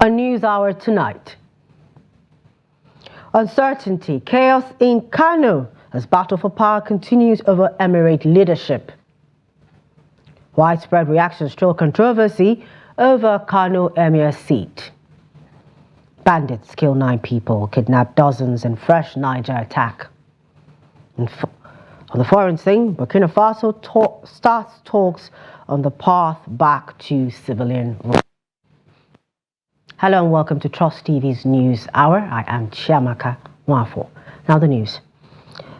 A news hour tonight. Uncertainty, chaos in Kano as battle for power continues over Emirate leadership. Widespread reactions show controversy over Kano Emir seat. Bandits kill 9 people, kidnap dozens in fresh Niger attack. On the foreign scene, Burkina Faso starts talks on the path back to civilian rule. Hello and welcome to Trust TV's News Hour. I am Chiamaka Mwafo. Now the news.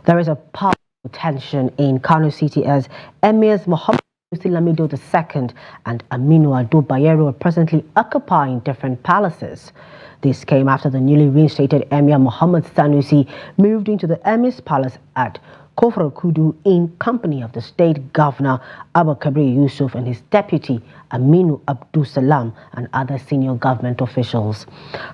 There is a powerful tension in Kano City as Emirs Mohammed Lamido II and Aminu Ado Bayero are presently occupying different palaces. This came after the newly reinstated Emir Mohammed Sanusi moved into the Emir's palace at Kofar Kudu in company of the state governor Abba Kabir Yusuf and his deputy Aminu Abdul Salam and other senior government officials.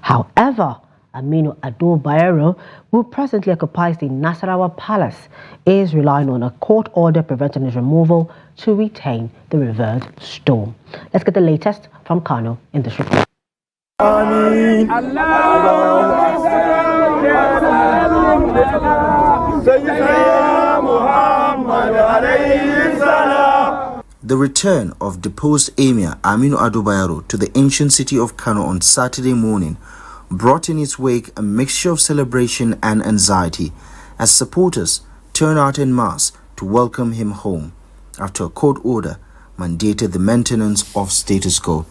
However, Aminu Ado Bayero, who presently occupies the Nasarawa Palace, is relying on a court order preventing his removal to retain the revered stone. Let's get the latest from Kano in this report. The return of deposed Emir Aminu Ado Bayero to the ancient city of Kano on Saturday morning brought in its wake a mixture of celebration and anxiety as supporters turned out en masse to welcome him home after a court order mandated the maintenance of status quo.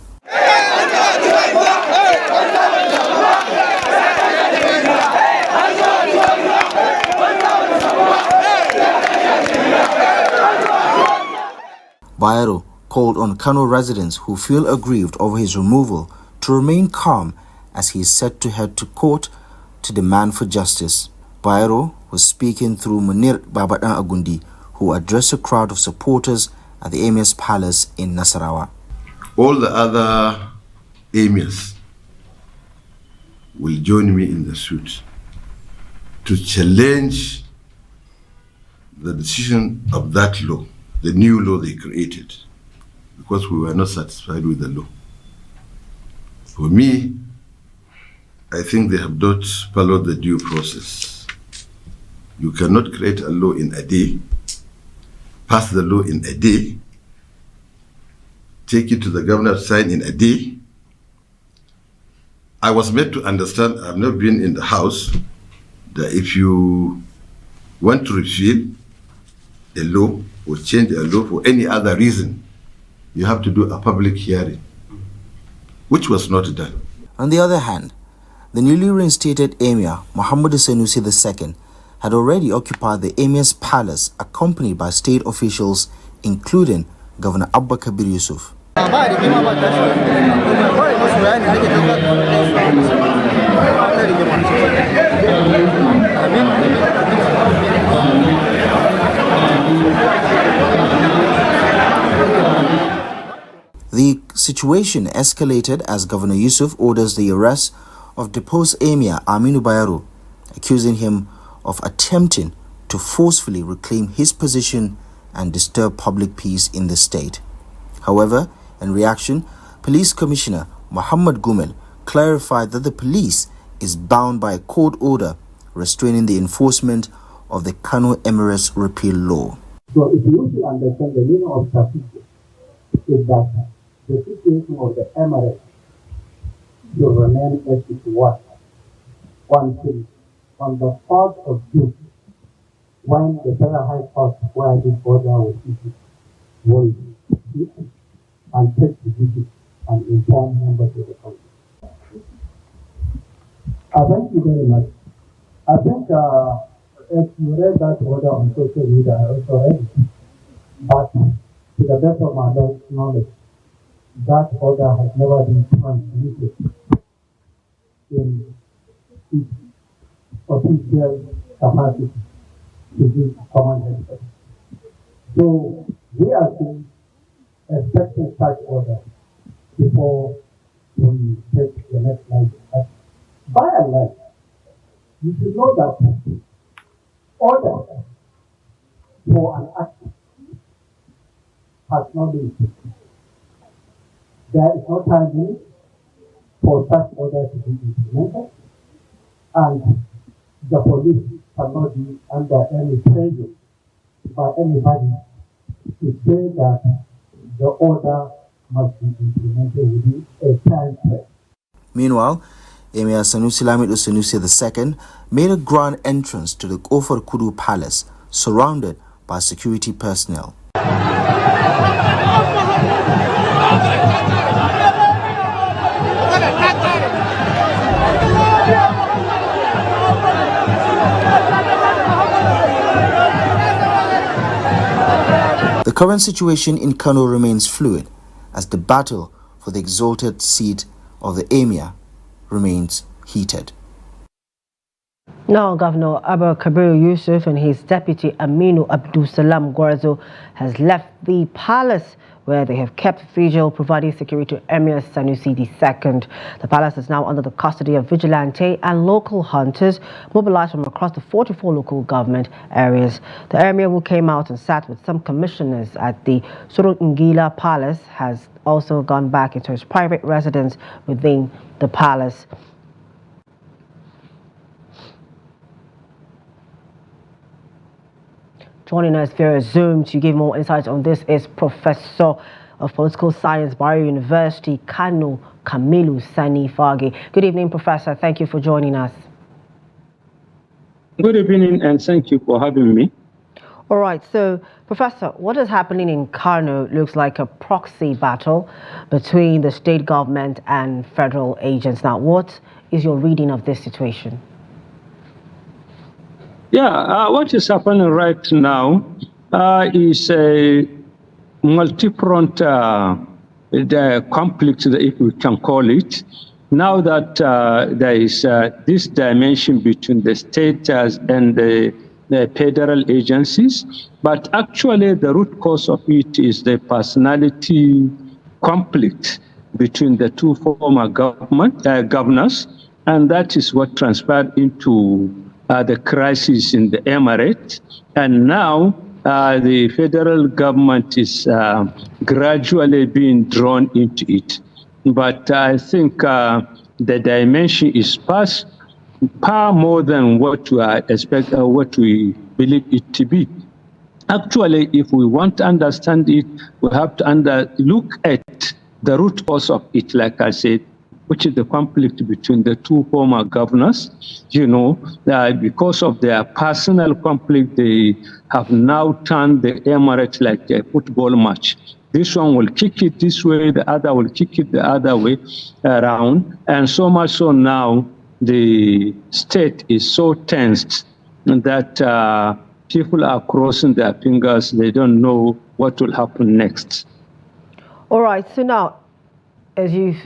Bayero called on Kano residents who feel aggrieved over his removal to remain calm as he is set to head to court to demand for justice. Bayero was speaking through Munir Babadan Agundi, who addressed a crowd of supporters at the Emir's palace in Nasarawa. All the other emirs will join me in the suit to challenge the decision of that law, the new law they created, because we were not satisfied with the law. For me, I think they have not followed the due process. You cannot create a law in a day, pass the law in a day, take it to the governor to sign in a day. I was made to understand, I've not been in the house, that if you want to repeal a law or change a law for any other reason, you have to do a public hearing, which was not done. On the other hand, the newly reinstated Emir Mohammed Sanusi II had already occupied the Emir's palace accompanied by state officials including Governor Abba Kabir Yusuf. The situation escalated as Governor Yusuf orders the arrest of deposed Emir Aminu Bayero, accusing him of attempting to forcefully reclaim his position and disturb public peace in the state. However, in reaction, Police Commissioner Muhammad Gumel clarified that the police is bound by a court order restraining the enforcement of the Kano Emirate repeal law. So if you need to understand the meaning of statistics, is that the situation of the Emirate will remain as it was until on the 4th of June, when the Federal High Court, where this order was issued, will see and take the visit and inform members of the country. Thank you very much. I think if you read that order on social media, I also read it. But to the best of my knowledge, that order has never been transmitted in its official capacity to this common experts. So we are still expecting such order before we take the next line. By and large, you should know that order for an action has not been fixed. There is no time limit. for such order to be implemented, and the police cannot be under any pressure by anybody to say that the order must be implemented within a time frame. Meanwhile, Emir Sanusi Lamido Sanusi II made a grand entrance to the Kofar Kudu Palace, surrounded by security personnel. The current situation in Kano remains fluid, as the battle for the exalted seat of the Emir remains heated. Now, Governor Abba Kabir Yusuf and his deputy Aminu Abdul Salam Gwarzo has left the palace where they have kept vigil, providing security to Emir Sanusi II. The palace is now under the custody of vigilante and local hunters mobilized from across the 44 local government areas. The Emir, who came out and sat with some commissioners at the Surungila Palace, has also gone back into his private residence within the palace. Joining us via Zoom to give more insights on this is Professor of Political Science, Bayero University, Kano Kamilu Sani Fage. Good evening, Professor. Thank you for joining us. Good evening, and thank you for having me. All right, so, Professor, what is happening in Kano looks like a proxy battle between the state government and federal agents. Now, what is your reading of this situation? Yeah, what is happening right now is a multi-front conflict, if we can call it. Now that there is this dimension between the state and the federal agencies, but actually the root cause of it is the personality conflict between the two former governors, and that is what transpired into the crisis in the Emirate. And now the federal government is gradually being drawn into it. But I think the dimension is far more than what we expect, what we believe it to be. Actually, if we want to understand it, we have to look at the root cause of it, like I said, which is the conflict between the two former governors. You know, because of their personal conflict, they have now turned the Emirate like a football match. This one will kick it this way, the other will kick it the other way around. And so much so now, the state is so tensed that people are crossing their fingers. They don't know what will happen next. All right, so now, as you've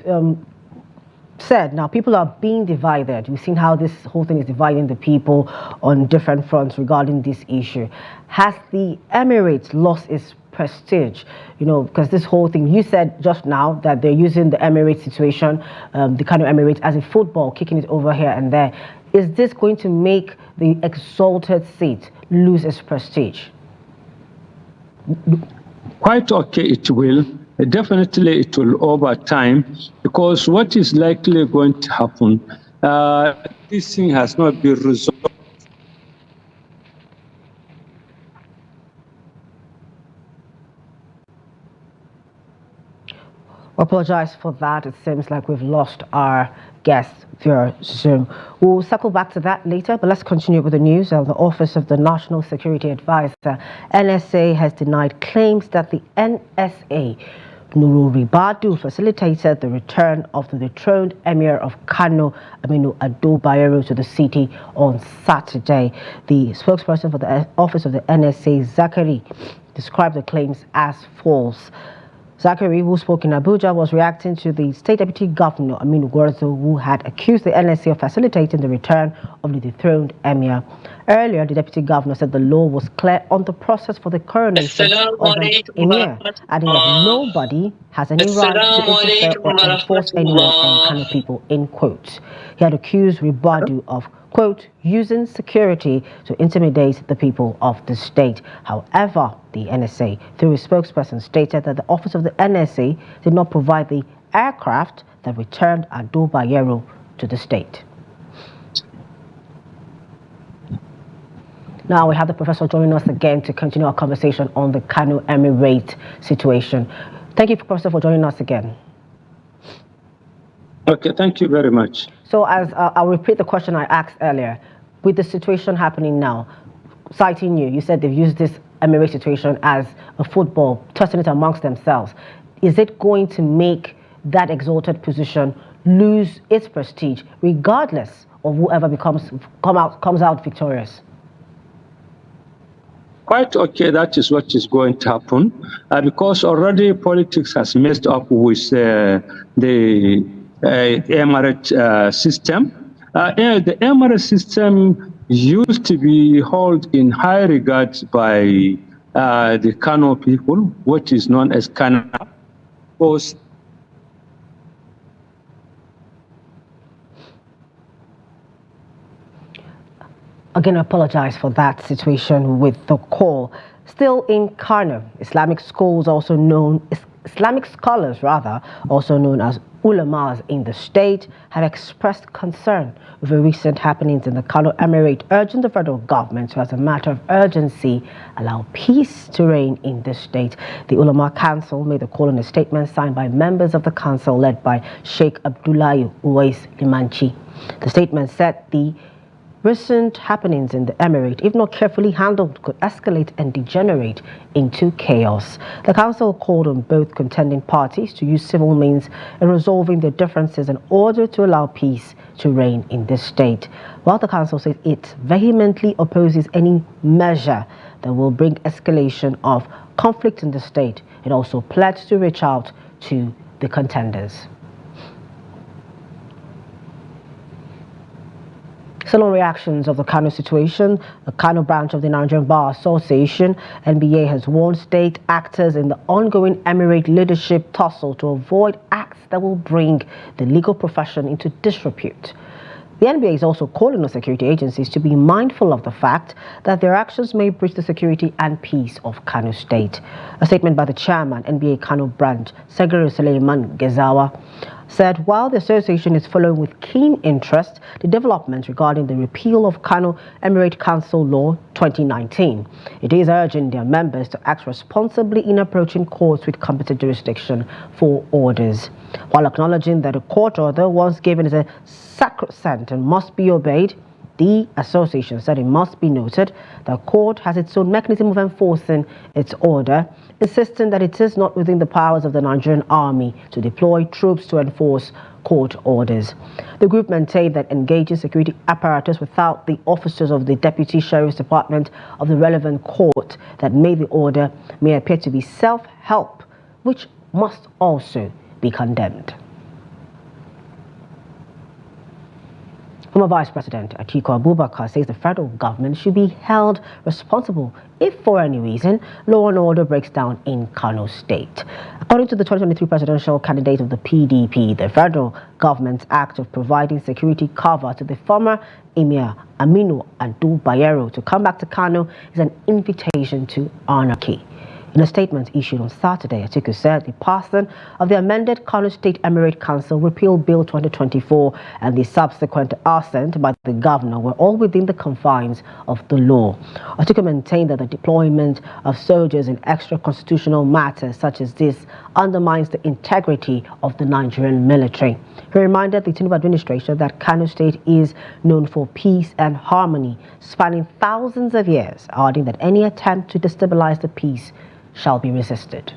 said, now people are being divided. We've seen how this whole thing is dividing the people on different fronts regarding this issue. Has the Emirates lost its prestige? You know, because this whole thing, you said just now that they're using the Emirates situation, the Kano Emirates, as a football, kicking it over here and there. Is this going to make the exalted seat lose its prestige? Quite okay, it will. Definitely it will over time, because what is likely going to happen, this thing has not been resolved. I apologize for that. It seems like we've lost our guest via Zoom. We'll circle back to that later, but let's continue with the news. The Office of the National Security Advisor, NSA, has denied claims that the NSA Nuru Ribadu facilitated the return of the dethroned Emir of Kano, Aminu Ado Bayero, to the city on Saturday. The spokesperson for the Office of the NSA, Zachary, described the claims as false. Zachary, who spoke in Abuja, was reacting to the State Deputy Governor, Aminu Gwarzo, who had accused the NSA of facilitating the return of the dethroned Emir. Earlier, the Deputy Governor said the law was clear on the process for the coronation of an Emir, adding that nobody has any right to interfere or enforce anyone on Kano people, in quotes. He had accused Ribadu of, quote, using security to intimidate the people of the state. However, the NSA, through its spokesperson, stated that the office of the NSA did not provide the aircraft that returned Ado Bayero to the state. Now we have the professor joining us again to continue our conversation on the Kano Emirate situation. Thank you, Professor, for joining us again. Okay, thank you very much. So as I'll repeat the question I asked earlier, with the situation happening now, citing you said they've used this Emirate situation as a football, testing it amongst themselves. Is it going to make that exalted position lose its prestige, regardless of whoever comes out victorious? Quite okay, that is what is going to happen, because already politics has messed up with the Emirate system. The Emirate system used to be held in high regard by the Kano people, what is known as Kano. Again, I apologize for that situation with the call. Still in Kano, Islamic scholars, also known as ulamas in the state, have expressed concern over recent happenings in the Kano Emirate, urging the federal government to, as a matter of urgency, allow peace to reign in the state. The Ulama Council made the call in a statement signed by members of the council led by Sheikh Abdullahi Uwais Limanchi. The statement said the recent happenings in the Emirate, if not carefully handled, could escalate and degenerate into chaos. The council called on both contending parties to use civil means in resolving their differences in order to allow peace to reign in this state. While the council says it vehemently opposes any measure that will bring escalation of conflict in the state, it also pledged to reach out to the contenders. Still on reactions of the Kano situation, the Kano branch of the Nigerian Bar Association, NBA, has warned state actors in the ongoing Emirate leadership tussle to avoid acts that will bring the legal profession into disrepute. The NBA is also calling on security agencies to be mindful of the fact that their actions may breach the security and peace of Kano State. A statement by the chairman, NBA Kano branch, Seguru Suleiman Gezawa, said while the association is following with keen interest the developments regarding the repeal of Kano Emirate Council Law 2019, it is urging their members to act responsibly in approaching courts with competent jurisdiction for orders. While acknowledging that a court order once given is a sacrosanct and must be obeyed, the association said it must be noted that court has its own mechanism of enforcing its order, insisting that it is not within the powers of the Nigerian army to deploy troops to enforce court orders. The group maintained that engaging security apparatus without the officers of the Deputy Sheriff's Department of the relevant court that made the order may appear to be self-help, which must also be condemned. Former Vice President Atiku Abubakar says the federal government should be held responsible if for any reason law and order breaks down in Kano State. According to the 2023 presidential candidate of the PDP, the federal government's act of providing security cover to the former Emir Aminu Ado Bayero to come back to Kano is an invitation to anarchy. In a statement issued on Saturday, Atiku said the passing of the amended Kano State Emirate Council Repeal Bill 2024 and the subsequent assent by the governor were all within the confines of the law. Atiku maintained that the deployment of soldiers in extra-constitutional matters such as this undermines the integrity of the Nigerian military. He reminded the Tinubu administration that Kano State is known for peace and harmony spanning thousands of years, adding that any attempt to destabilize the peace shall be resisted.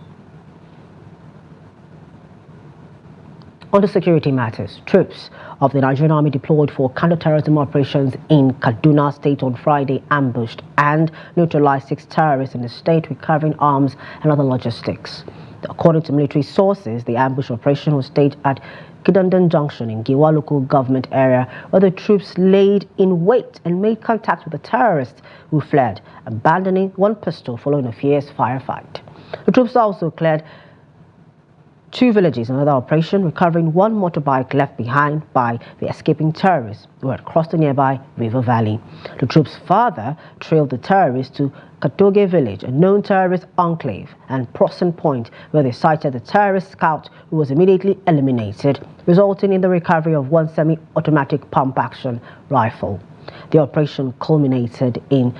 On the security matters, troops of the Nigerian Army deployed for counter-terrorism operations in Kaduna State on Friday ambushed and neutralized 6 terrorists in the state, recovering arms and other logistics. According to military sources, the ambush operation was staged at Kidandan Junction in Giwa local government area, where the troops laid in wait and made contact with the terrorists who fled, abandoning one pistol following a fierce firefight. The troops also cleared Two villages, another operation, recovering one motorbike left behind by the escaping terrorists who had crossed the nearby river valley. The troops further trailed the terrorists to Katoge village, a known terrorist enclave, and Prosson Point, where they sighted the terrorist scout who was immediately eliminated, resulting in the recovery of one semi-automatic pump-action rifle. The operation culminated in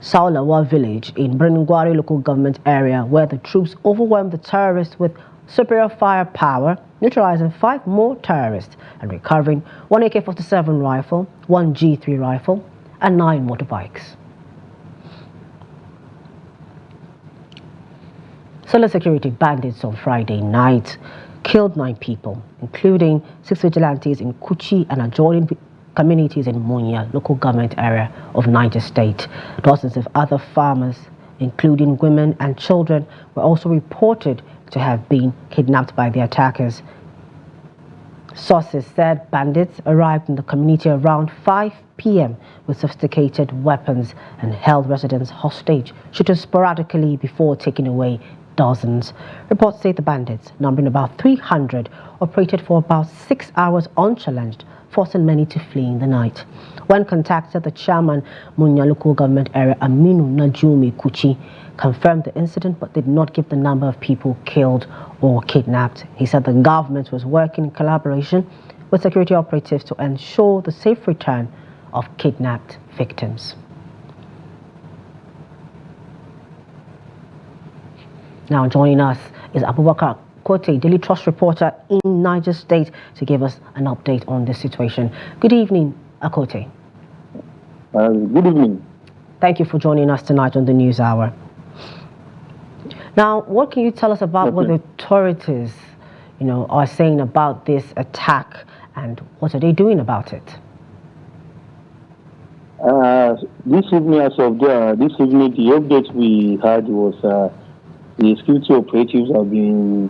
Saulawa village in Brunungwari local government area, where the troops overwhelmed the terrorists with superior firepower, neutralizing 5 more terrorists and recovering one AK-47 rifle, one G3 rifle, and 9 motorbikes. Cellular security bandits on Friday night killed 9 people, including 6 vigilantes in Kuchi and adjoining communities in Munya, local government area of Niger State. Dozens of other farmers, including women and children, were also reported to have been kidnapped by the attackers. Sources said bandits arrived in the community around 5 p.m. with sophisticated weapons and held residents hostage, shooting sporadically before taking away dozens. Reports say the bandits, numbering about 300, operated for about 6 hours unchallenged, forcing many to flee in the night. When contacted, the chairman, Munya local government area, Aminu Najumi Kuchi, confirmed the incident but did not give the number of people killed or kidnapped. He said the government was working in collaboration with security operatives to ensure the safe return of kidnapped victims. Now joining us is Abubakar Kote, Daily Trust reporter in Niger State, to give us an update on this situation. Good evening, Akote. Good evening. Thank you for joining us tonight on the News Hour. Now, what can you tell us about what the authorities, are saying about this attack, and what are they doing about it? This evening, the update we had was the security operatives have been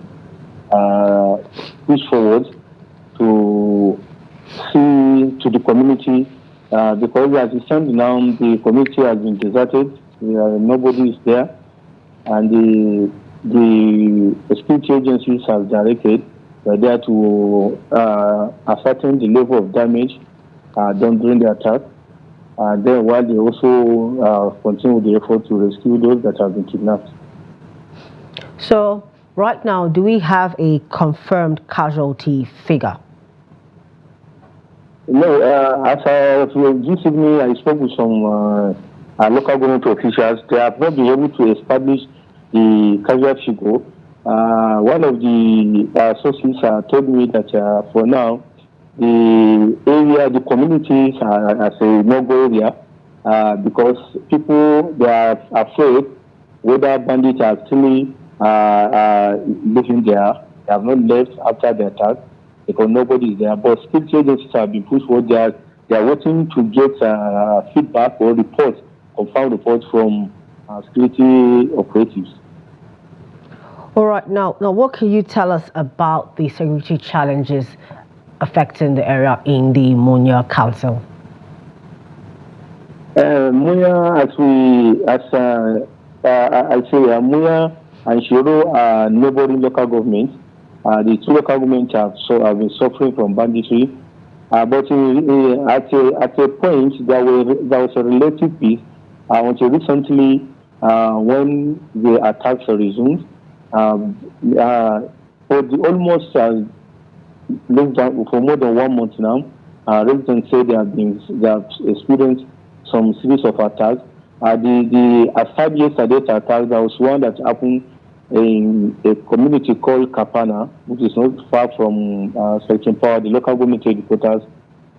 pushed forward to see to the community because as it stands now, the community has been deserted. Nobody is there, and the security agencies have directed they're there to ascertain the level of damage done during the attack. Then while they also continue the effort to rescue those that have been kidnapped. So right now, do we have a confirmed casualty figure? No, as this evening I spoke with some local government officials. They have not been able to establish the casualty figure. One of the sources told me that for now, the communities are as a no-go area because people, they are afraid whether bandits are actually living there. They have not left after the attack because nobody is there. But security agencies have been pushed forward. They are waiting to get feedback or reports, confirmed reports from security operatives. All right, now what can you tell us about the security challenges affecting the area in the Munya Council? Munya, Munya and Shiro are neighboring local governments. The 2 local governments have been suffering from banditry. But at a point, there was a relative peace until recently when the attacks resumed. For more than 1 month now, residents say they have experienced some series of attacks. Aside yesterday's attack, there was one that happened in a community called Kapana, which is not far from Section Power, the local government headquarters,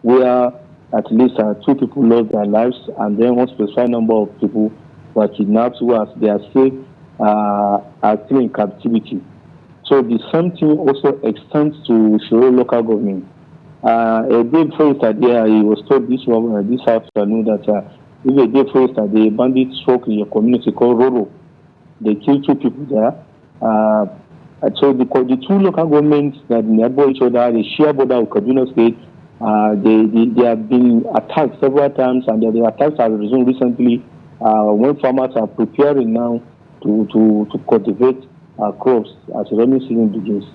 where at least 2 people lost their lives, and then one specified number of people were kidnapped, who they are still in captivity. So the same thing also extends to Shiro local government. A day before yesterday, he was told this afternoon that if a day before yesterday, bandits struck in a community called Roro. They killed 2 people there. So the 2 local governments that nearby each other, they share border with Kaduna State. They have been attacked several times, and the attacks have resumed recently when farmers are preparing now to cultivate crops as the rainy season begins.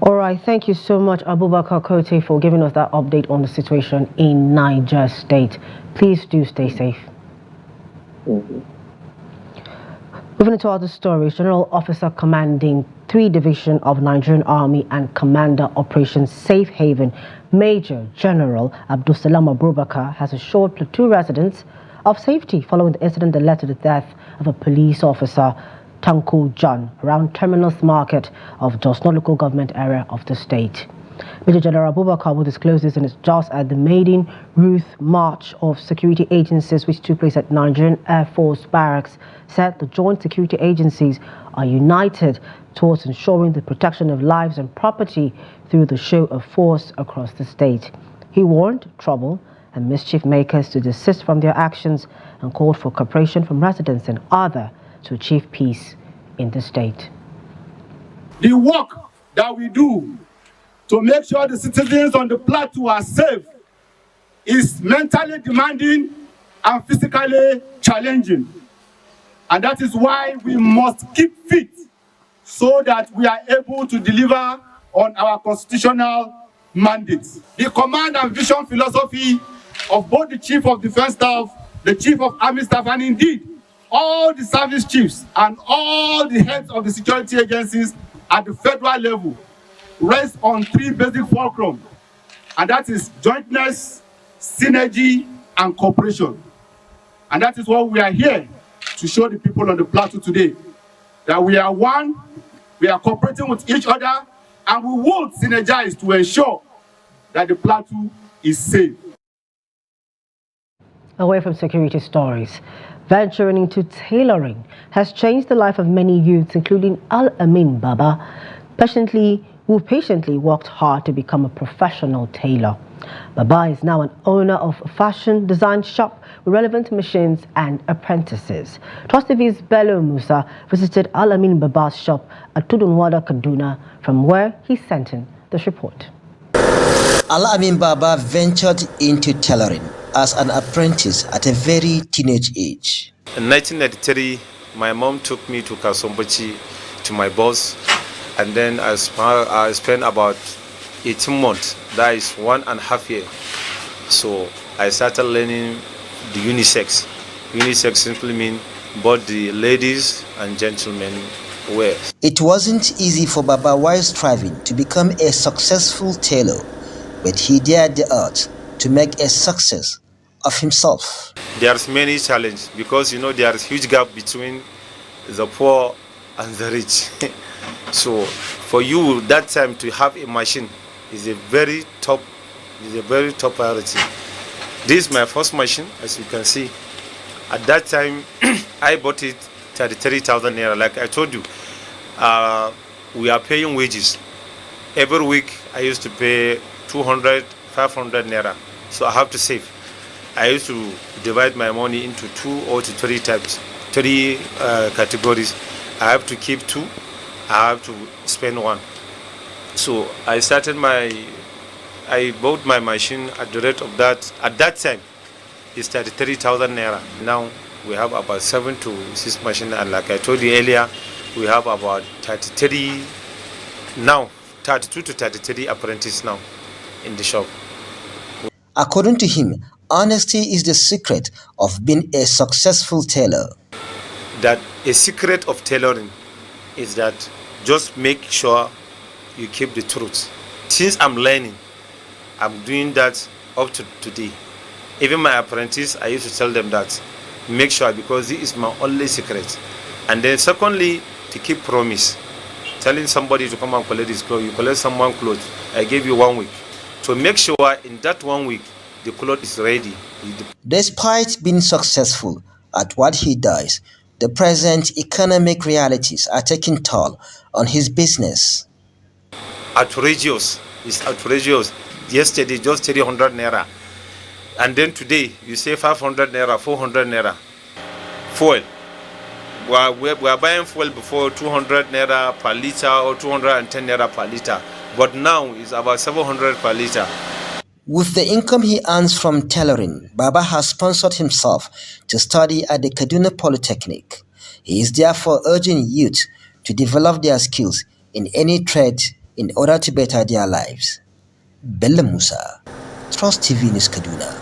All right, thank you so much, Abubakar Kote, for giving us that update on the situation in Niger State. Please do stay safe. Mhm. Moving into other stories, General Officer Commanding 3 Division of Nigerian Army and Commander Operation Safe Haven, Major General Abdulsalam Abubakar, has assured Plateau residents of safety following the incident that led to the death of a police officer, Tanko John, around Terminus Market of Jos local government area of the state. Major General Abubakar will disclose this in his just at the maiden Ruth March of security agencies which took place at Nigerian Air Force Barracks, said the joint security agencies are united towards ensuring the protection of lives and property through the show of force across the state. He warned trouble and mischief makers to desist from their actions and called for cooperation from residents and others to achieve peace in the state. The work that we do to make sure the citizens on the plateau are safe is mentally demanding and physically challenging. And that is why we must keep fit so that we are able to deliver on our constitutional mandates. The command and vision philosophy of both the Chief of Defense Staff, the Chief of Army Staff, and indeed all the service chiefs and all the heads of the security agencies at the federal level rests on 3 basic fulcrum, and that is jointness, synergy, and cooperation. And that is what we are here to show the people on the plateau today, that we are one, we are cooperating with each other, and we will synergize to ensure that the plateau is safe. Away from security stories, venturing into tailoring has changed the life of many youths, including Al-Amin Baba, who patiently worked hard to become a professional tailor. Baba is now an owner of a fashion design shop with relevant machines and apprentices. Trust TV's Bello Musa visited Al-Amin Baba's shop at Tudunwada, Kaduna, from where he sent in this report. Al-Amin Baba ventured into tailoring as an apprentice at a very teenage age. In 1993, my mom took me to Kasombachi to my boss, and then I spent about 18 months, that is 1.5 years. So I started learning the unisex. Unisex simply means both the ladies and gentlemen wear. It wasn't easy for Baba while striving to become a successful tailor, but he dared the odds to make a success of himself. There's many challenges because there is huge gap between the poor and the rich. So for you that time to have a machine is a very top priority. This is my first machine, as you can see. At that time I bought it 33,000 naira. Like I told you, we are paying wages. Every week I used to pay 200, 500 naira. So I have to save. I used to divide my money into 2 or 3 types, 3 categories. I have to keep 2, I have to spend 1. So I bought my machine at the rate of that. At that time, it's 33,000 naira. Now we have about 7 to 6 machines, and like I told you earlier, we have about 32 to 33 apprentices now in the shop. According to him, honesty is the secret of being a successful tailor. That a secret of tailoring is that just make sure you keep the truth. Since I'm learning, I'm doing that up to today. Even my apprentice, I used to tell them that make sure, because this is my only secret. And then secondly, to keep promise. Telling somebody to come and collect his clothes, you collect someone's clothes, I gave you 1 week. So make sure in that 1 week, the cloth is ready. Despite being successful at what he does, the present economic realities are taking toll on his business. Outrageous. It's outrageous. Yesterday, just 300 naira. And then today, you say 500 naira, 400 naira. Fuel. We are buying fuel before 200 naira per liter or 210 naira per liter. But now it's about 700 per liter. With the income he earns from tailoring, Baba has sponsored himself to study at the Kaduna Polytechnic. He is therefore urging youth to develop their skills in any trade in order to better their lives. Bella Musa, Trust TV News Kaduna.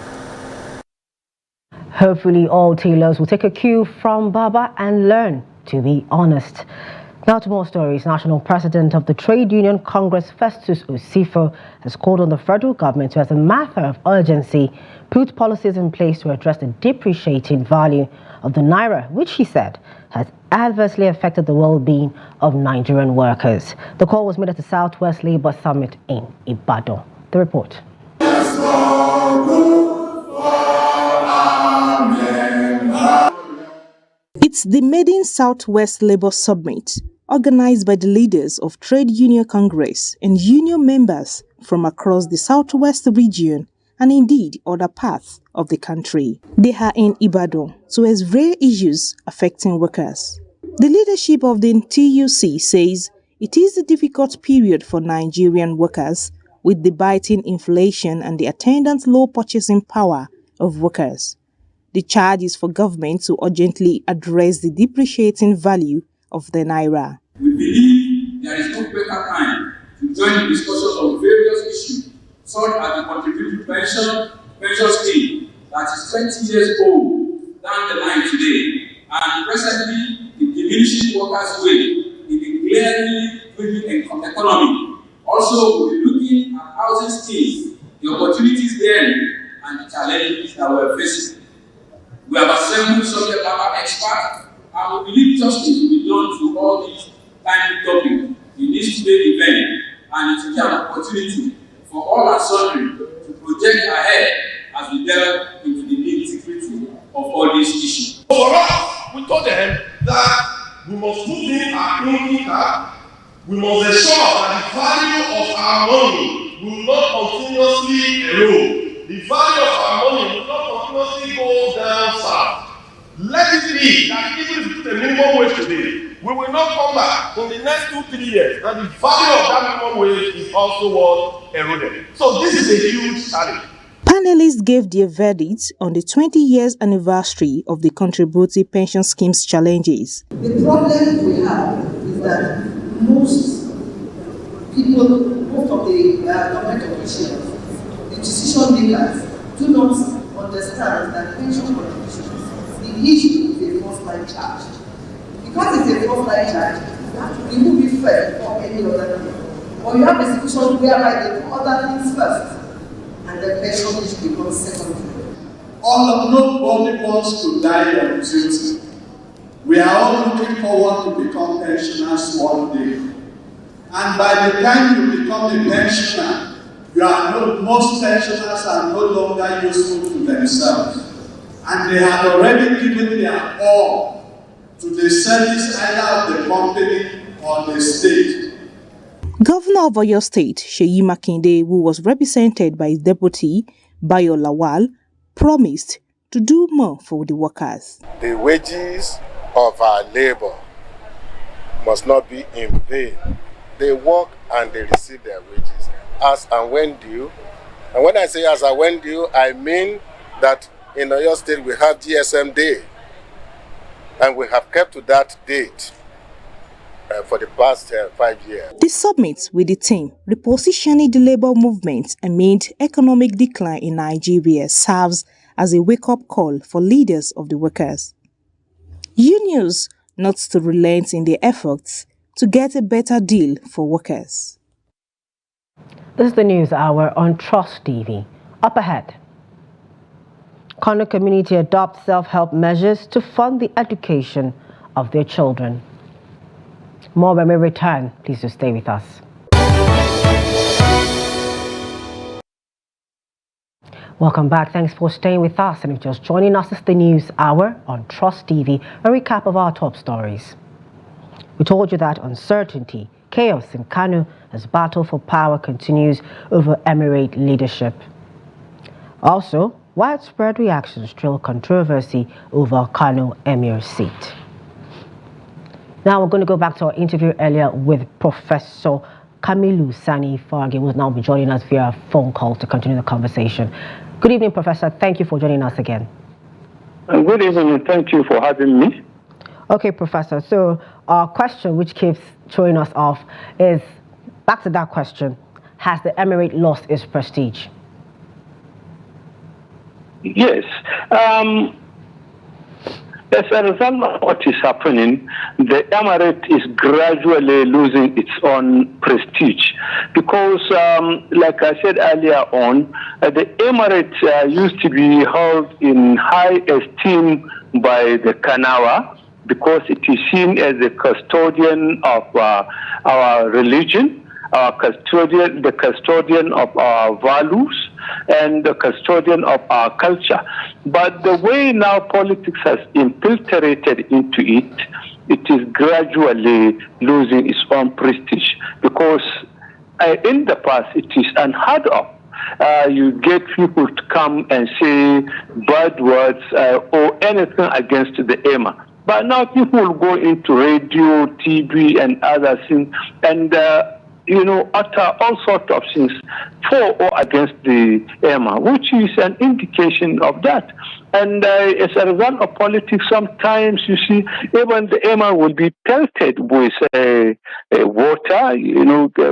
Hopefully all tailors will take a cue from Baba and learn to be honest. Now to more stories. National President of the Trade Union Congress, Festus Osifo, has called on the federal government to, as a matter of urgency, put policies in place to address the depreciating value of the naira, which he said has adversely affected the well-being of Nigerian workers. The call was made at the Southwest Labour Summit in Ibadan. The report. It's the maiden Southwest Labour Summit, organized by the leaders of Trade Union Congress and union members from across the Southwest region and indeed other parts of the country. They are in Ibadan to address rare issues affecting workers. The leadership of the TUC says it is a difficult period for Nigerian workers with the biting inflation and the attendant low purchasing power of workers. The charge is for government to urgently address the depreciating value of the naira. We believe there is no better time to join the discussions on various issues, such as the contributory pension scheme that is 20 years old down the line today, and presently the diminishing workers' wage in the clearly driven economy. Also, we'll be looking at housing schemes, the opportunities there, and the challenges that we're facing. We have assembled subject matter experts, and we believe justice will be done to all these timely topics in this today's event, and it will be an opportunity for all and sundry to project ahead as we delve into the nitty-gritty of all these issues. For us, we told them that we must put in our thinking cap. We must ensure that the value of our money will not continuously erode. The value of our money will not continuously go down south. Let it be that even if we put a minimum wage today, we will not come back in the next 2-3 years, and the value of that minimum wage is also what eroded. So this is a huge challenge. Panelists gave their verdict on the 20 years anniversary of the contributory pension scheme's challenges. The problem we have is that most people, most of the government officials, the decision makers, do not understand that pension contributions, the issue is a first-line charge. Because it's a first-line charge, you have to remove it first from any other thing. Or you have a situation whereby they do other things first, and the pension issue becomes secondary. Nobody wants to die on duty. We are all looking forward to become pensioners one day. And by the time you become a pensioner, most pensioners are no longer useful to themselves. And they have already given their all to the service either of the company or the state. Governor of Oyo State, Seyi Makinde, who was represented by his deputy, Bayo Lawal, promised to do more for the workers. The wages of our labor must not be in vain. They work and they receive their wages as and when due. And when I say as and when due, I mean that in Oyo State we have GSM Day, and we have kept to that date for the past 5 years. The summit with the theme repositioning the labor movement amid economic decline in Nigeria serves as a wake-up call for leaders of the workers. Unions not to relent in their efforts to get a better deal for workers. This is the news hour on Trust TV. Up ahead, Kano community adopts self-help measures to fund the education of their children. More when we return. Please do stay with us. Welcome back. Thanks for staying with us. And if you're just joining us, it's the news hour on Trust TV, a recap of our top stories. We told you that uncertainty, chaos in Kano as battle for power continues over Emirate leadership. Also, widespread reactions trail controversy over Kano Emir seat. Now we're going to go back to our interview earlier with Professor Kamilu Sani Farge, who will now be joining us via phone call to continue the conversation. Good evening, Professor. Thank you for joining us again. Good evening, and thank you for having me. Okay, Professor. So our question, which keeps throwing us off, is back to that question, has the emirate lost its prestige? Yes. As a result of what is happening, the emirate is gradually losing its own prestige because, like I said earlier on, the emirate used to be held in high esteem by the Kanawa because it is seen as the custodian of our religion, the custodian of our values, and the custodian of our culture. But the way now politics has infiltrated into it, it is gradually losing its own prestige because in the past it is unheard of. You get people to come and say bad words or anything against the EMA. But now people will go into radio, TV, and other things, and utter all sorts of things for or against the EMA, which is an indication of that. And as a result of politics, sometimes you see even the EMA will be pelted with water,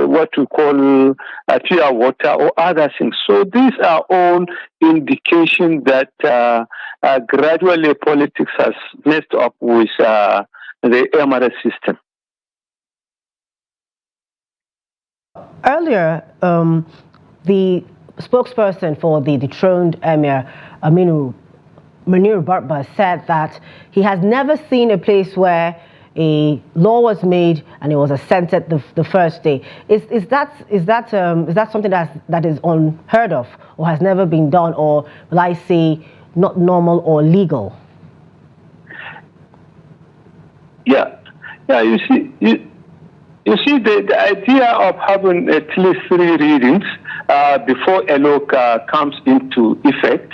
what we call pure water or other things. So these are all indications that gradually politics has messed up with the EMA system. Earlier, the spokesperson for the dethroned Emir, Munir Barba, said that he has never seen a place where a law was made and it was assented the first day. Is that something that is unheard of or has never been done, or will I say not normal or legal? Yeah. You see, the idea of having at least 3 readings before a law comes into effect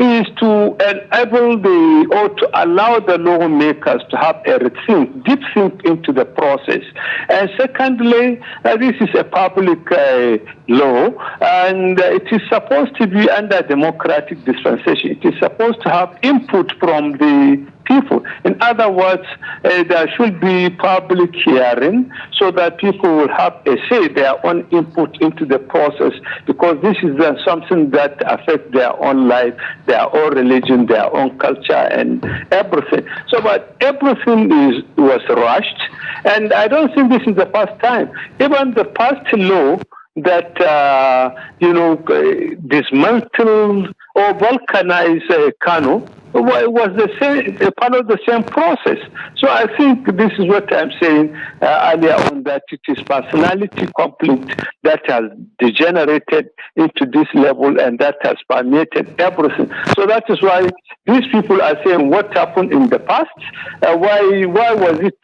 is to enable or to allow the lawmakers to have a deep think into the process. And secondly, this is a public law, and it is supposed to be under democratic dispensation. It is supposed to have input from the people. In other words, there should be public hearing so that people will have a say, their own input into the process, because this is something that affects their own life, their own religion, their own culture, and everything. So, but everything was rushed, and I don't think this is the first time. Even the past law that dismantled or vulcanized Kano was the same, part of the same process. So I think this is what I'm saying earlier on, that it is personality conflict that has degenerated into this level and that has permeated everything. So that is why these people are saying what happened in the past, why was it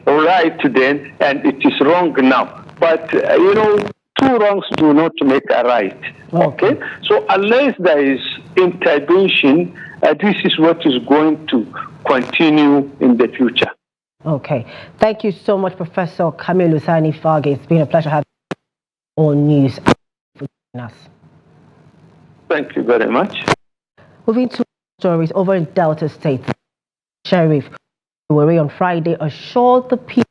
right then and it is wrong now. But, two wrongs do not make a right. Okay? So unless there is intervention, this is what is going to continue in the future. Okay. Thank you so much, Professor Kamilu Sani Fage. It's been a pleasure having you on news for joining us. Thank you very much. Moving to stories over in Delta State, Sheriff on Friday assured the people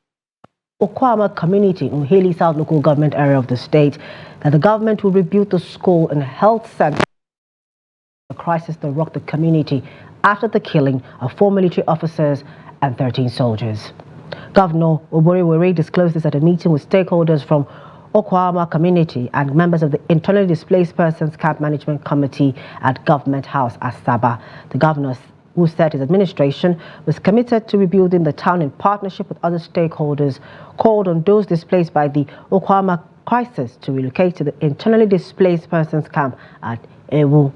Okwama community in Haley South local government area of the state that the government will rebuild the school and health center. The crisis that rocked the community after the killing of 4 military officers and 13 soldiers. Governor Oborevwori disclosed this at a meeting with stakeholders from Okwama community and members of the Internally Displaced Persons Camp Management Committee at Government House, Asaba. The governor, who said his administration was committed to rebuilding the town in partnership with other stakeholders, called on those displaced by the Okwama crisis to relocate to the Internally Displaced Persons Camp at Ewu.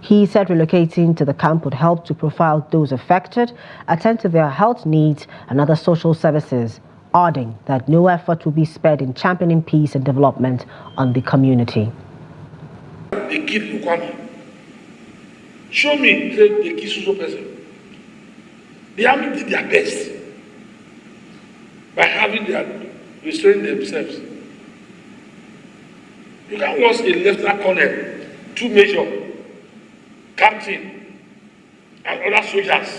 He said relocating to the camp would help to profile those affected, attend to their health needs and other social services, adding that no effort will be spared in championing peace and development on the community. They kill Okwama. Show me they kill social person. The army did their best by having their restraining themselves. You can watch a lieutenant colonel, 2 major, captain, and other soldiers,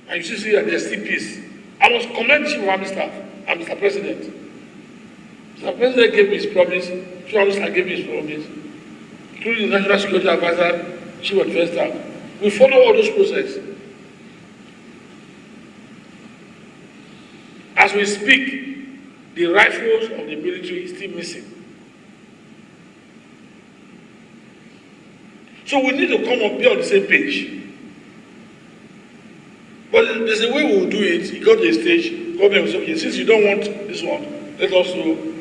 and you see that there's still peace. I must commend Chief of Army Staff and Mr. President The president gave his promise, Prime Minister gave his promise, including the National Security Advisor, Chief of Defense Staff. We follow all those processes. As we speak, the rifles of the military is still missing. So we need to come up be on the same page. But there's a way we will do it. You go to a stage, government will say, okay, since you don't want this one, let us do.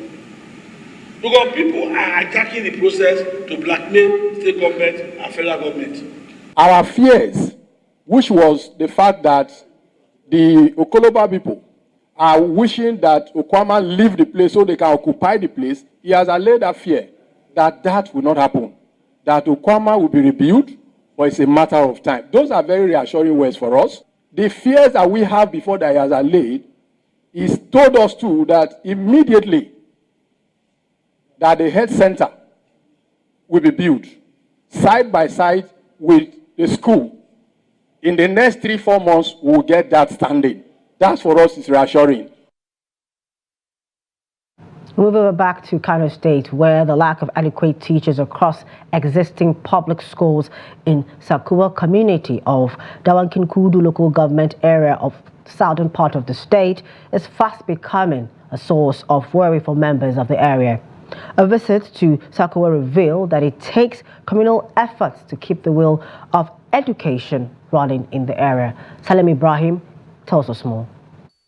Because people are attacking the process to blackmail state government and federal government. Our fears, which was the fact that the Okoloba people are wishing that Okwama leave the place so they can occupy the place, he has allayed that fear that that will not happen, that Okwama will be rebuilt, but it's a matter of time. Those are very reassuring words for us. The fears that we have before that he has allayed, he's told us too that immediately that the health center will be built side by side with the school. In the next 3-4 months, we'll get that standing. That for us is reassuring. Moving back to Kano State, where the lack of adequate teachers across existing public schools in Sakua community of Dawankinkudu local government area of southern part of the state is fast becoming a source of worry for members of the area. A visit to Sakua revealed that it takes communal efforts to keep the wheel of education running in the area. Salim Ibrahim tells us more.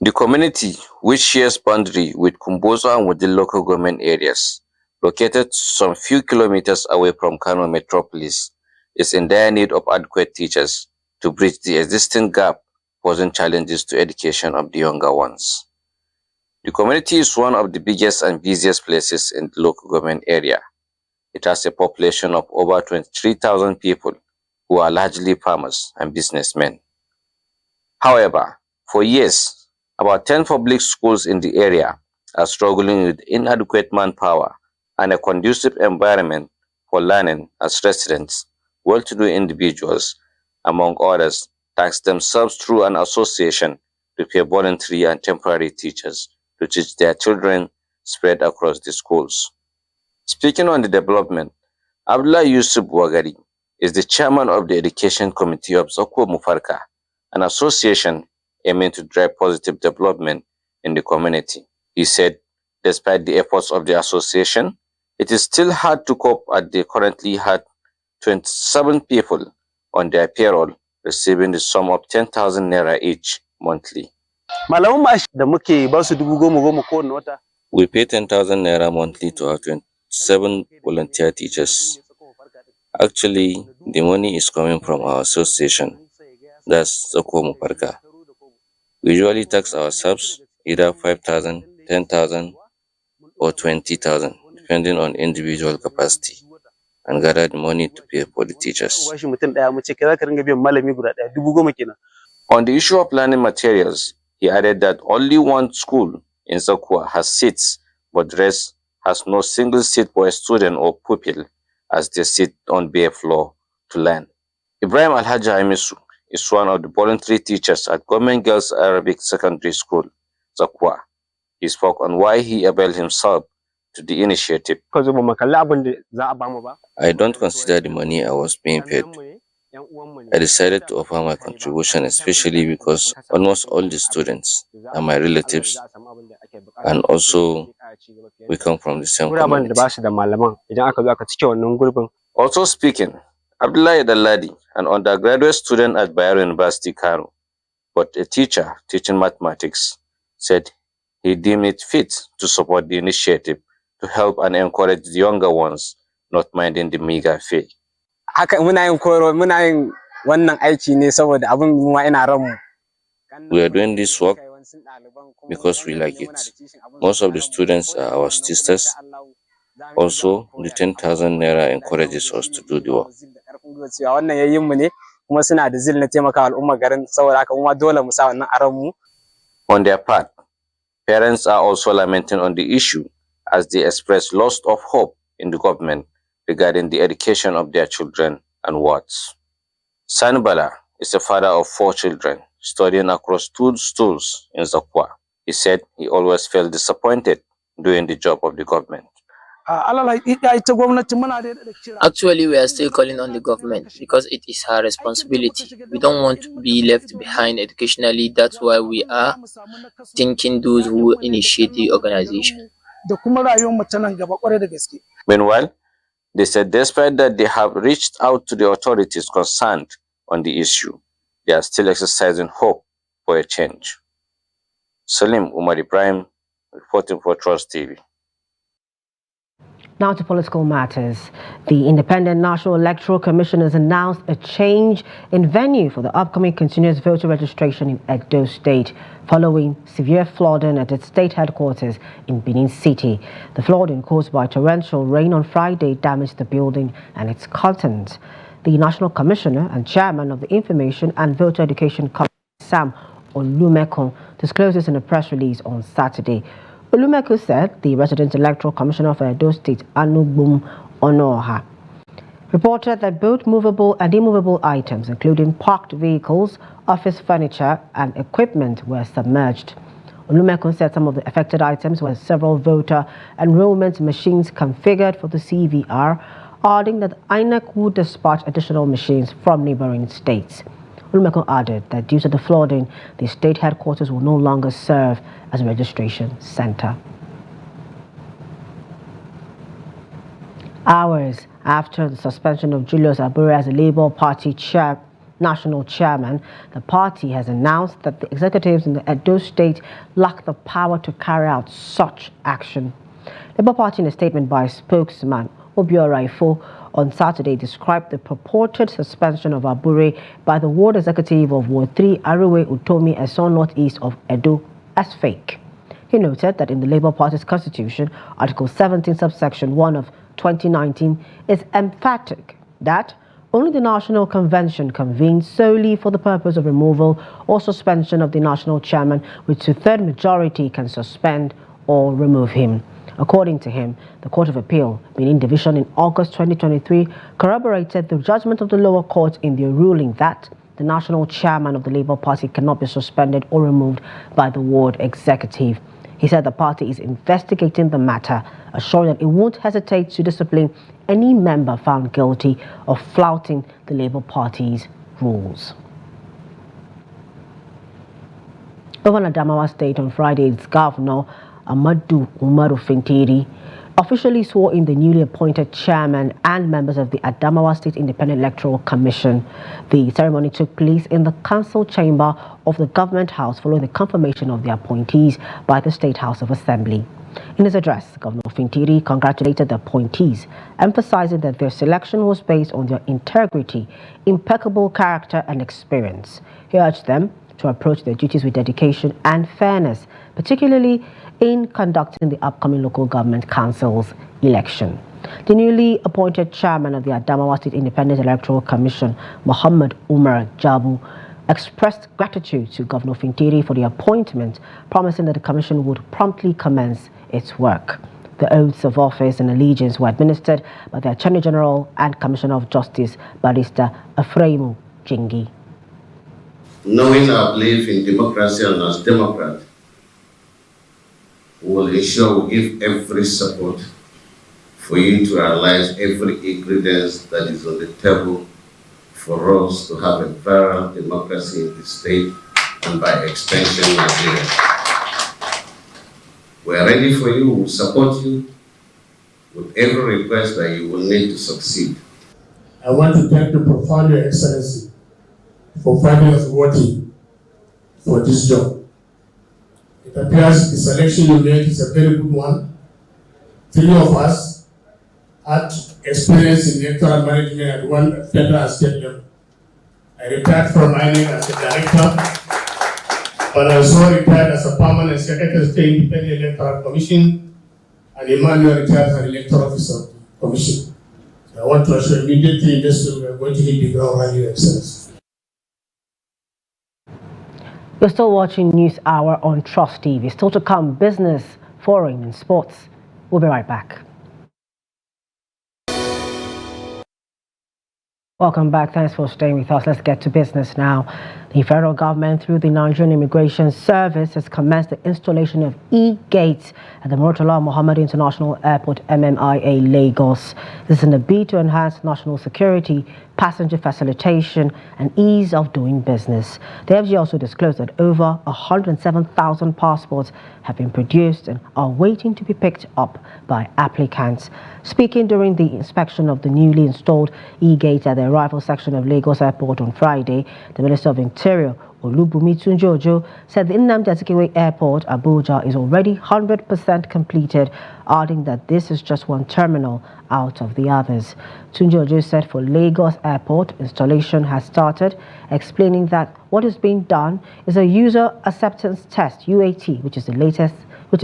The community, which shares boundary with Kumbozo and with the local government areas, located some few kilometers away from Kano metropolis, is in dire need of adequate teachers to bridge the existing gap, posing challenges to education of the younger ones. The community is one of the biggest and busiest places in the local government area. It has a population of over 23,000 people who are largely farmers and businessmen. However, for years, about 10 public schools in the area are struggling with inadequate manpower and a conducive environment for learning as residents, well-to-do individuals, among others, tax themselves through an association to pay voluntary and temporary teachers to teach their children spread across the schools. Speaking on the development, Abdullah Yusuf Wagari is the chairman of the Education Committee of Zoko Mufarka, an association aiming to drive positive development in the community. He said, despite the efforts of the association, it is still hard to cope as they currently had 27 people on their payroll receiving the sum of 10,000 naira each monthly. We pay 10,000 naira monthly to our 27 volunteer teachers. Actually, the money is coming from our association, that's Zoko Mufarka. We usually tax ourselves either 5,000, 10,000, or 20,000, depending on individual capacity, and gather the money to pay for the teachers. On the issue of learning materials, he added that only one school in Zakwa has seats, but the rest has no single seat for a student or pupil as they sit on bare floor to learn. Ibrahim Alhaji Hamisu is one of the voluntary teachers at Government Girls Arabic Secondary School, Zakwa. He spoke on why he availed himself to the initiative. I don't consider the money I was being paid. I decided to offer my contribution, especially because almost all the students are my relatives, and also we come from the same community. Also speaking, Abdullah Daladi, an undergraduate student at Bayero University, Kano, but a teacher teaching mathematics, said he deemed it fit to support the initiative to help and encourage the younger ones, not minding the meager fee. We are doing this work because we like it. Most of the students are our sisters. Also, the 10,000 naira encourages us to do the work. On their part, parents are also lamenting on the issue as they express loss of hope in the government regarding the education of their children and wards. Sanbala is a father of 4 children studying across 2 schools in Zakwa. He said he always felt disappointed doing the job of the government. Actually, we are still calling on the government because it is her responsibility. We don't want to be left behind educationally. That's why we are thanking those who initiate the organization. Meanwhile, they said despite that they have reached out to the authorities concerned on the issue, they are still exercising hope for a change. Salim Umar Ibrahim, reporting for Trust TV. Now to political matters. The Independent National Electoral Commission has announced a change in venue for the upcoming continuous voter registration in Edo State, following severe flooding at its state headquarters in Benin City. The flooding caused by torrential rain on Friday damaged the building and its contents. The National Commissioner and Chairman of the Information and Voter Education Commission, Sam Olumekun, discloses in a press release on Saturday. Olumeku said the resident electoral commissioner of Edo State, Anugbum Onoha, reported that both movable and immovable items, including parked vehicles, office furniture, and equipment, were submerged. Olumeku said some of the affected items were several voter enrollment machines configured for the CVR, adding that INEC would dispatch additional machines from neighboring states. Olumeku added that due to the flooding, the state headquarters will no longer serve as a registration center. Hours after the suspension of Julius Abure as the Labour Party national chairman, the party has announced that the executives in the Edo State lack the power to carry out such action. Labour Party, in a statement by spokesman Obiora Ifo, on Saturday described the purported suspension of Abure by the ward executive of Ward 3, Arewe Utomi, Eson Northeast of Edo, as fake. He noted that in the Labour Party's constitution, Article 17, subsection 1 of 2019 is emphatic that only the National Convention convened solely for the purpose of removal or suspension of the national chairman with two-thirds majority can suspend or remove him. According to him, the Court of Appeal, Benin Division, in August 2023, corroborated the judgment of the lower court in their ruling that the national chairman of the Labour Party cannot be suspended or removed by the ward executive. He said the party is investigating the matter, assuring that it won't hesitate to discipline any member found guilty of flouting the Labour Party's rules. Over in Adamawa State on Friday, its governor, Amadu Umaru Fintiri, officially swore in the newly appointed chairman and members of the Adamawa State Independent Electoral Commission. The ceremony took place in the council chamber of the government house following the confirmation of the appointees by the State House of Assembly. In his address, Governor Fintiri congratulated the appointees, emphasizing that their selection was based on their integrity, impeccable character, and experience. He urged them to approach their duties with dedication and fairness, particularly in conducting the upcoming local government council's election. The newly appointed chairman of the Adamawa State Independent Electoral Commission, Muhammad Umar Jabu, expressed gratitude to Governor Fintiri for the appointment, promising that the commission would promptly commence its work. The oaths of office and allegiance were administered by the Attorney General and Commissioner of Justice, Barrister Efraimu Jingi. Knowing our belief in democracy and as Democrat, we will ensure we give every support for you to realize every ingredient that is on the table for us to have a viral democracy in the state and by extension Nigeria. We are ready for you, we will support you with every request that you will need to succeed. I want to thank the profound Your Excellency for finding us worthy for this job. It appears the selection you made is a very good one. 3 of us had experience in electoral management at one federal and state level. I retired from INEC as a director, but I also retired as a permanent secretary of the Independent Electoral Commission, and Emmanuel retired as an electoral officer of the commission. So I want to assure immediately this we are going to hit the ground running, Your Excellency. You're still watching News Hour on Trust TV. Still to come, business, foreign, and sports. We'll be right back. Welcome back. Thanks for staying with us. Let's get to business now. The federal government, through the Nigerian Immigration Service, has commenced the installation of e-gates at the Murtala Mohammed International Airport, MMIA, Lagos. This is in a bid to enhance national security, passenger facilitation, and ease of doing business. The FG also disclosed that over 107,000 passports have been produced and are waiting to be picked up by applicants. Speaking during the inspection of the newly installed e-gates at the arrival section of Lagos Airport on Friday, the Minister of Interior, Olubumi Tunjojo, said the Nnamdi Azikiwe Airport, Abuja, is already 100% completed, adding that this is just one terminal out of the others. Tunjojo said for Lagos Airport, installation has started, explaining that what is being done is a user acceptance test, UAT, which is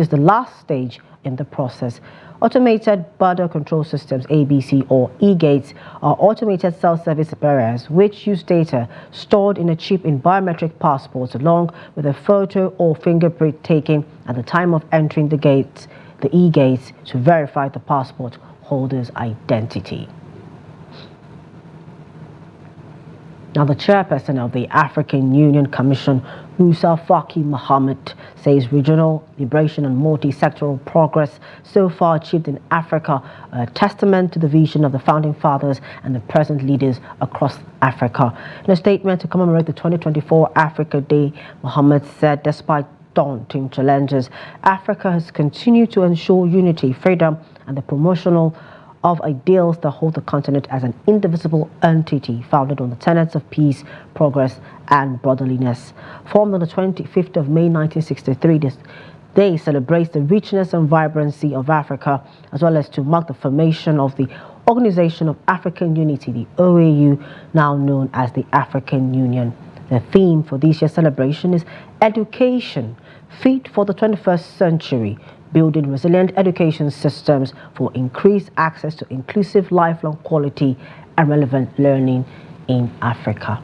the last stage in the process. Automated border control systems, ABC or e-gates, are automated self-service barriers which use data stored in a chip in biometric passports along with a photo or fingerprint taken at the time of entering the e-gates to verify the passport holder's identity. Now, the chairperson of the African Union Commission, Musa Faki Mohammed, says regional liberation and multi-sectoral progress so far achieved in Africa are a testament to the vision of the founding fathers and the present leaders across Africa. In a statement to commemorate the 2024 Africa Day, Mohammed said despite daunting challenges, Africa has continued to ensure unity, freedom, and the promotional of ideals that hold the continent as an indivisible entity founded on the tenets of peace, progress, and brotherliness. Formed on the 25th of May 1963, this day celebrates the richness and vibrancy of Africa, as well as to mark the formation of the Organization of African Unity, the OAU, now known as the African Union. The theme for this year's celebration is Education, Fit for the 21st Century, building resilient education systems for increased access to inclusive, lifelong quality and relevant learning in Africa.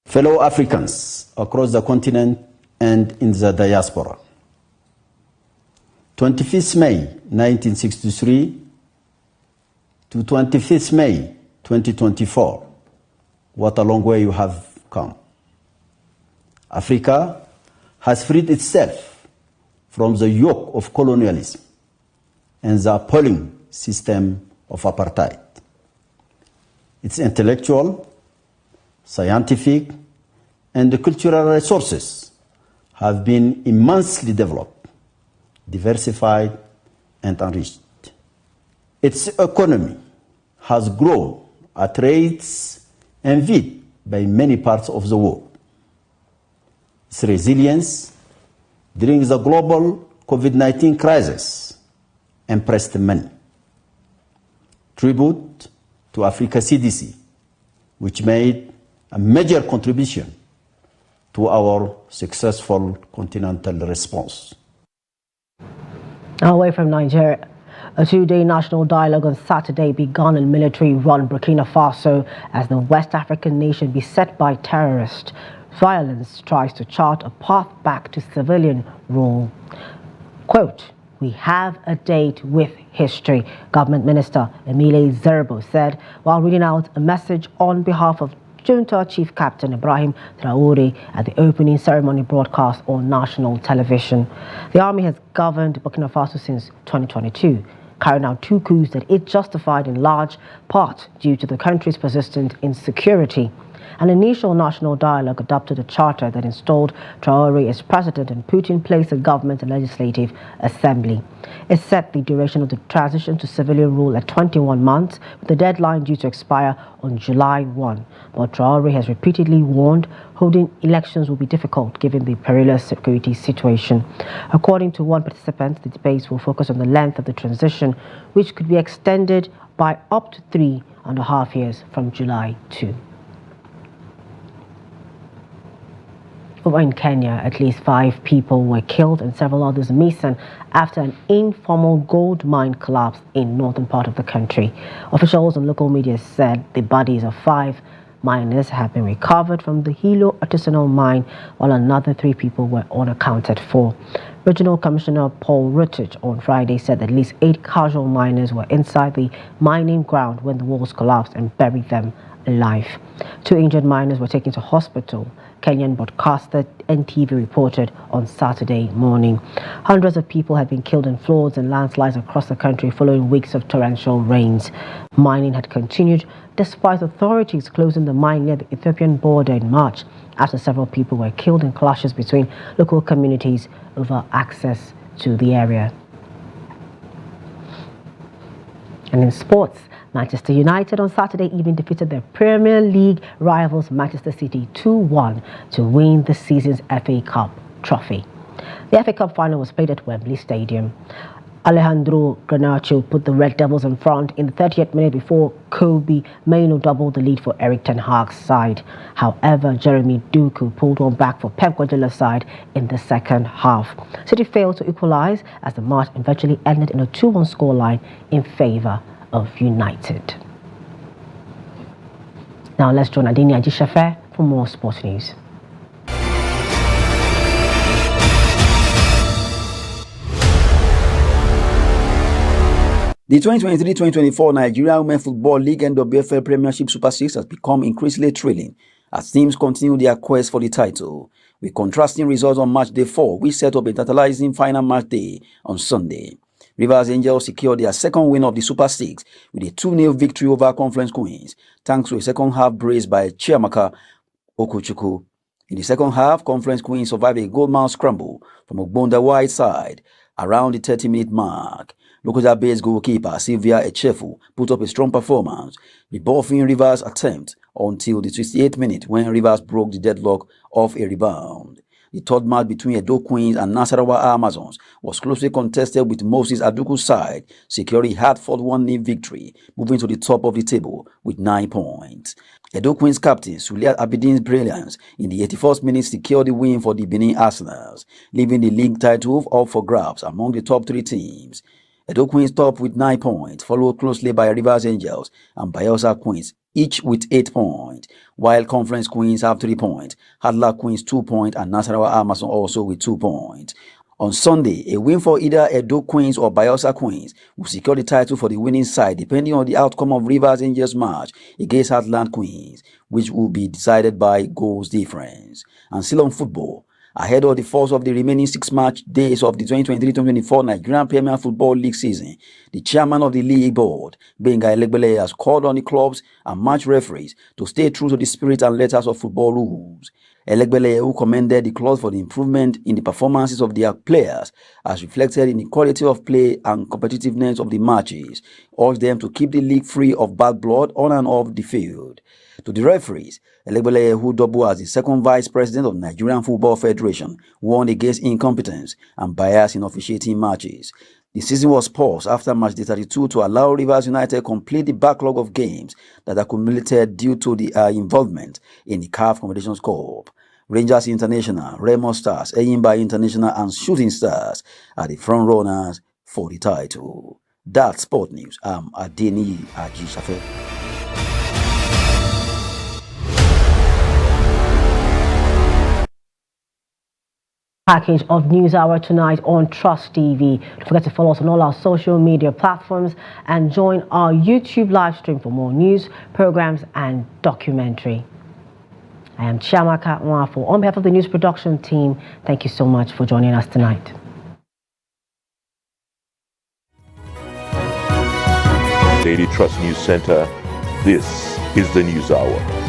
Fellow Africans across the continent and in the diaspora, 25th May 1963 to 25th May 2024, what a long way you have come. Africa has freed itself from the yoke of colonialism and the appalling system of apartheid. Its intellectual, scientific, and cultural resources have been immensely developed, diversified, and enriched. Its economy has grown at rates envied by many parts of the world. Its resilience during the global COVID-19 crisis impressed many. Tribute to Africa CDC, which made a major contribution to our successful continental response. Away from Nigeria, a two-day national dialogue on Saturday began in military-run Burkina Faso as the West African nation beset by terrorist violence tries to chart a path back to civilian rule. Quote, "We have a date with history," Government Minister Emile Zerbo said while reading out a message on behalf of Junta Chief Captain Ibrahim Traore at the opening ceremony broadcast on national television. The army has governed Burkina Faso since 2022, carrying out two coups that it justified in large part due to the country's persistent insecurity. An initial national dialogue adopted a charter that installed Traore as president and put in place a government and legislative assembly. It set the duration of the transition to civilian rule at 21 months, with the deadline due to expire on July 1. But Traore has repeatedly warned holding elections will be difficult given the perilous security situation. According to one participant, the debates will focus on the length of the transition, which could be extended by up to 3.5 years from July 2. Over in Kenya, at least 5 people were killed and several others missing after an informal gold mine collapsed in northern part of the country. Officials and local media said the bodies of 5 miners have been recovered from the Hilo artisanal mine, while another 3 people were unaccounted for. Regional Commissioner Paul Rutich on Friday said at least 8 casual miners were inside the mining ground when the walls collapsed and buried them alive. 2 injured miners were taken to hospital, Kenyan broadcaster NTV reported on Saturday morning. Hundreds of people had been killed in floods and landslides across the country following weeks of torrential rains. Mining had continued despite authorities closing the mine near the Ethiopian border in March after several people were killed in clashes between local communities over access to the area. And in sports, Manchester United on Saturday evening defeated their Premier League rivals Manchester City 2-1 to win the season's FA Cup trophy. The FA Cup final was played at Wembley Stadium. Alejandro Garnacho put the Red Devils in front in the 30th minute before Kobe Mainoo doubled the lead for Eric Ten Hag's side. However, Jeremy Doku pulled one back for Pep Guardiola's side in the second half. City failed to equalize as the match eventually ended in a 2-1 scoreline in favour of United. Now let's join Adini Ajishafe for more sports news. The 2023-2024 Nigeria Women Football League NWFL Premiership Super 6 has become increasingly thrilling as teams continue their quest for the title, with contrasting results on match day 4, which set up a tantalizing final match day on Sunday. Rivers Angels secured their second win of the Super 6 with a 2-0 victory over Conference Queens, thanks to a second half brace by Chiamaka Okuchukwu. In the second half, Conference Queens survived a goal-mouth scramble from Ogbonda White's side around the 30-minute mark. Lokoja-based goalkeeper Sylvia Echefu put up a strong performance, rebuffing Rivers' attempt until the 68th minute when Rivers broke the deadlock off a rebound. The third match between Edo Queens and Nasarawa Amazons was closely contested, with Moses Aduku's side securing a hard-fought 1-0 victory, moving to the top of the table with 9 points. Edo Queens captain Suliat Abidin's brilliance in the 81st minute secured the win for the Benin Arsenals, leaving the league title up for grabs among the top 3 teams. Edo Queens top with 9 points, followed closely by Rivers Angels and Bayelsa Queens, each with 8 points, while Conference Queens have 3 points, Hadla Queens 2 points, and Nasarawa Amazon also with 2 points. On Sunday, a win for either Edo Queens or Bayelsa Queens will secure the title for the winning side, depending on the outcome of Rivers Angels' match against Heartland Queens, which will be decided by goals difference. And still on football, ahead of the first of the remaining 6 match days of the 2023-2024 Nigerian Premier Football League season, the chairman of the league board, Benga Elegbele, has called on the clubs and match referees to stay true to the spirit and letters of football rules. Elegbele, who commended the clubs for the improvement in the performances of their players, as reflected in the quality of play and competitiveness of the matches, urged them to keep the league free of bad blood on and off the field. To the referees, Elegbele, who doubled as the second vice president of Nigerian Football Federation, warned against incompetence and bias in officiating matches. The season was paused after match day 32 to allow Rivers United complete the backlog of games that accumulated due to the involvement in the CAF Competitions Cup. Rangers International, Remo Stars, Eyimba International and Shooting Stars are the front runners for the title. That's Sport News. I'm Adeni Ajisafe. Package of News Hour tonight on Trust TV. Don't forget to follow us on all our social media platforms and join our YouTube live stream for more news, programs and documentary. I am Chiamaka Nwafo. On behalf of the news production team, thank you so much for joining us tonight. Daily Trust News Center, this is the News Hour.